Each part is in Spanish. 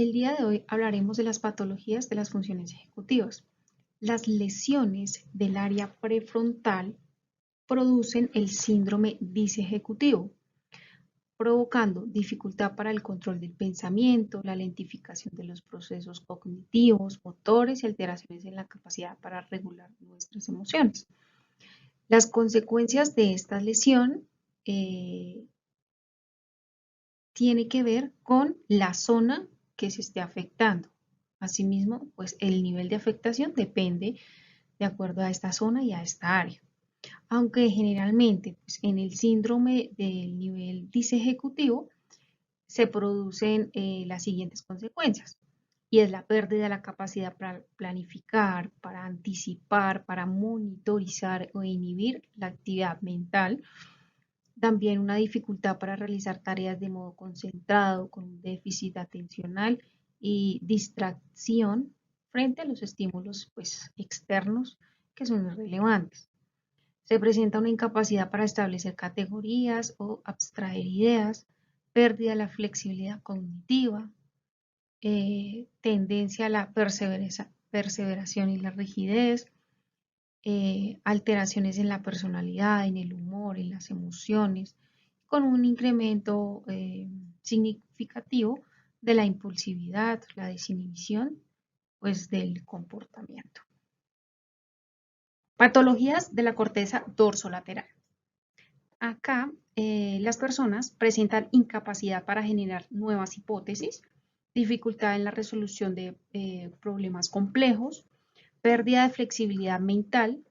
El día de hoy hablaremos de las patologías de las funciones ejecutivas. Las lesiones del área prefrontal producen el síndrome disejecutivo, provocando dificultad para el control del pensamiento, la lentificación de los procesos cognitivos, motores y alteraciones en la capacidad para regular nuestras emociones. Las consecuencias de esta lesión tiene que ver con la zona que se esté afectando. Asimismo, pues el nivel de afectación depende de acuerdo a esta zona y a esta área. Aunque generalmente pues, en el síndrome del nivel disejecutivo se producen las siguientes consecuencias. Y es la pérdida de la capacidad para planificar, para anticipar, para monitorizar o inhibir la actividad mental. También una dificultad para realizar tareas de modo concentrado, con un déficit atencional y distracción frente a los estímulos pues, externos que son irrelevantes. Se presenta una incapacidad para establecer categorías o abstraer ideas, pérdida de la flexibilidad cognitiva, tendencia a la perseveración y la rigidez, alteraciones en la personalidad, en el humor, en las emociones, con un incremento significativo de la impulsividad, la desinhibición, pues del comportamiento. Patologías de la corteza dorsolateral. Acá las personas presentan incapacidad para generar nuevas hipótesis, dificultad en la resolución de problemas complejos, pérdida de flexibilidad mental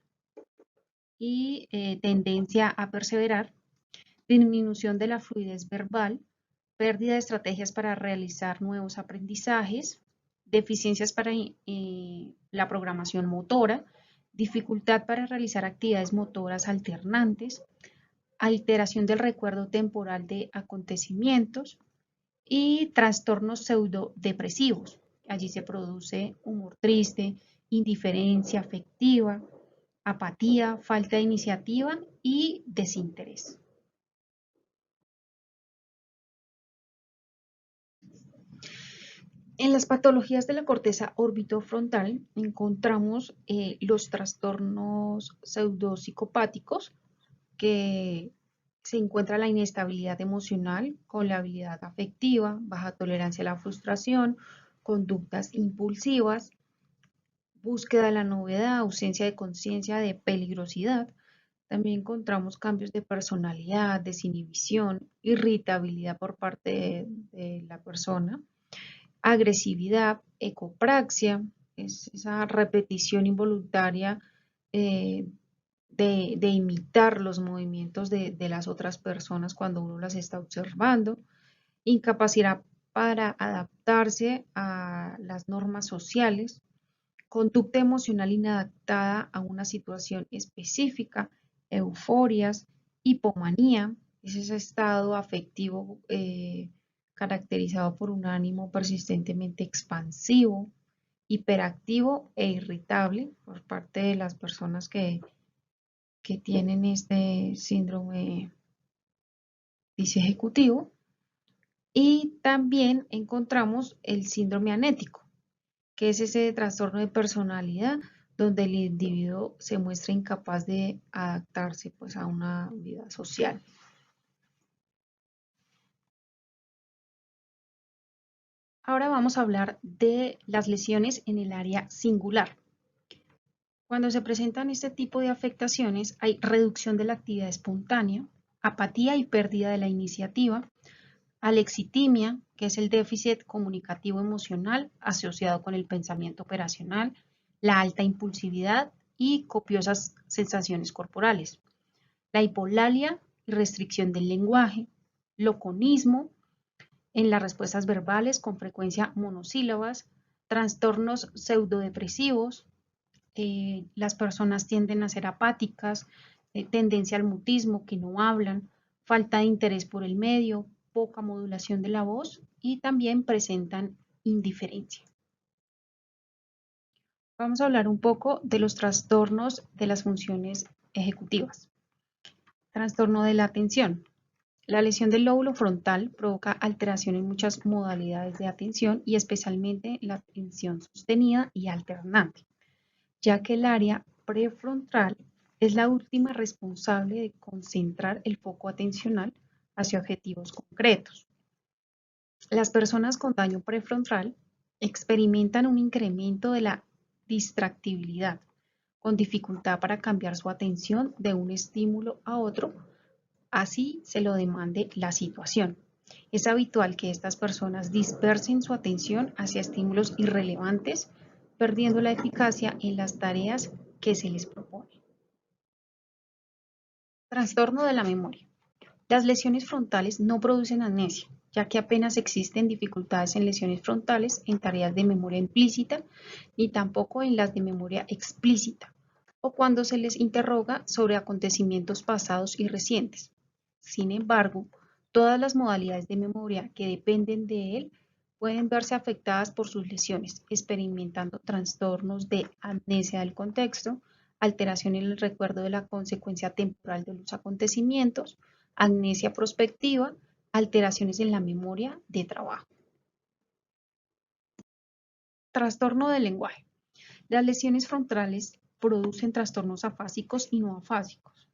y tendencia a perseverar, disminución de la fluidez verbal, pérdida de estrategias para realizar nuevos aprendizajes, deficiencias para la programación motora, dificultad para realizar actividades motoras alternantes, alteración del recuerdo temporal de acontecimientos y trastornos pseudodepresivos. Allí se produce humor triste, indiferencia afectiva, apatía, falta de iniciativa y desinterés. En las patologías de la corteza orbitofrontal encontramos los trastornos pseudopsicopáticos, que se encuentra la inestabilidad emocional con la habilidad afectiva, baja tolerancia a la frustración, conductas impulsivas, búsqueda de la novedad, ausencia de conciencia de peligrosidad. También encontramos cambios de personalidad, desinhibición, irritabilidad por parte de la persona, agresividad, ecopraxia, es esa repetición involuntaria de imitar los movimientos de las otras personas cuando uno las está observando, incapacidad para adaptarse a las normas sociales, conducta emocional inadaptada a una situación específica, euforias, hipomanía, es ese estado afectivo caracterizado por un ánimo persistentemente expansivo, hiperactivo e irritable por parte de las personas que tienen este síndrome disejecutivo. Y también encontramos el síndrome anético, que es ese trastorno de personalidad donde el individuo se muestra incapaz de adaptarse pues, a una vida social. Ahora vamos a hablar de las lesiones en el área singular. Cuando se presentan este tipo de afectaciones hay reducción de la actividad espontánea, apatía y pérdida de la iniciativa, alexitimia, que es el déficit comunicativo emocional asociado con el pensamiento operacional, la alta impulsividad y copiosas sensaciones corporales, la hipolalia y restricción del lenguaje, loconismo en las respuestas verbales con frecuencia monosílabas, trastornos pseudodepresivos, las personas tienden a ser apáticas, tendencia al mutismo, que no hablan, falta de interés por el medio, poca modulación de la voz y también presentan indiferencia. Vamos a hablar un poco de los trastornos de las funciones ejecutivas. Trastorno de la atención. La lesión del lóbulo frontal provoca alteración en muchas modalidades de atención y especialmente la atención sostenida y alternante, ya que el área prefrontal es la última responsable de concentrar el foco atencional hacia objetivos concretos. Las personas con daño prefrontal experimentan un incremento de la distractibilidad, con dificultad para cambiar su atención de un estímulo a otro, así se lo demande la situación. Es habitual que estas personas dispersen su atención hacia estímulos irrelevantes, perdiendo la eficacia en las tareas que se les propone. Trastorno de la memoria. Las lesiones frontales no producen amnesia, ya que apenas existen dificultades en lesiones frontales en tareas de memoria implícita, ni tampoco en las de memoria explícita, o cuando se les interroga sobre acontecimientos pasados y recientes. Sin embargo, todas las modalidades de memoria que dependen de él pueden verse afectadas por sus lesiones, experimentando trastornos de amnesia del contexto, alteración en el recuerdo de la consecuencia temporal de los acontecimientos, amnesia prospectiva, alteraciones en la memoria de trabajo. Trastorno del lenguaje. Las lesiones frontales producen trastornos afásicos y no afásicos,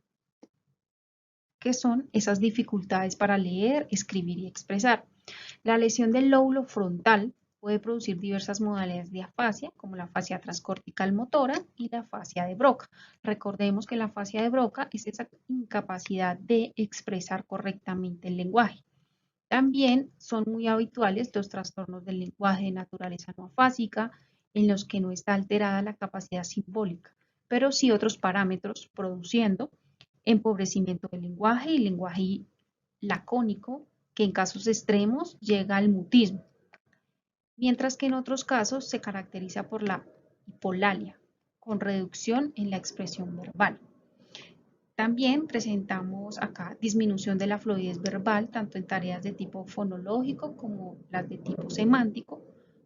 que son esas dificultades para leer, escribir y expresar. La lesión del lóbulo frontal puede producir diversas modalidades de afasia, como la afasia transcortical motora y la afasia de Broca. Recordemos que la afasia de Broca es esa incapacidad de expresar correctamente el lenguaje. También son muy habituales los trastornos del lenguaje de naturaleza no afásica, en los que no está alterada la capacidad simbólica, pero sí otros parámetros, produciendo empobrecimiento del lenguaje y lenguaje lacónico, que en casos extremos llega al mutismo, mientras que en otros casos se caracteriza por la hipolalia, con reducción en la expresión verbal. También presentamos acá disminución de la fluidez verbal, tanto en tareas de tipo fonológico como las de tipo semántico,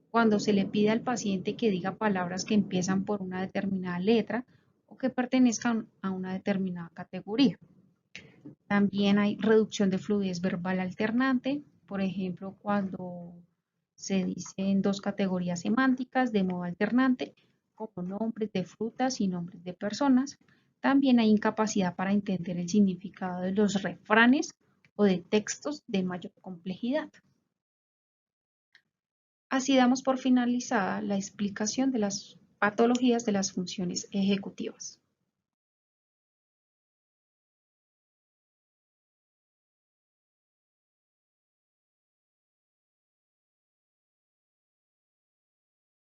cuando se le pide al paciente que diga palabras que empiezan por una determinada letra o que pertenezcan a una determinada categoría. También hay reducción de fluidez verbal alternante, por ejemplo, cuando se dicen dos categorías semánticas de modo alternante, como nombres de frutas y nombres de personas. También hay incapacidad para entender el significado de los refranes o de textos de mayor complejidad. Así damos por finalizada la explicación de las patologías de las funciones ejecutivas.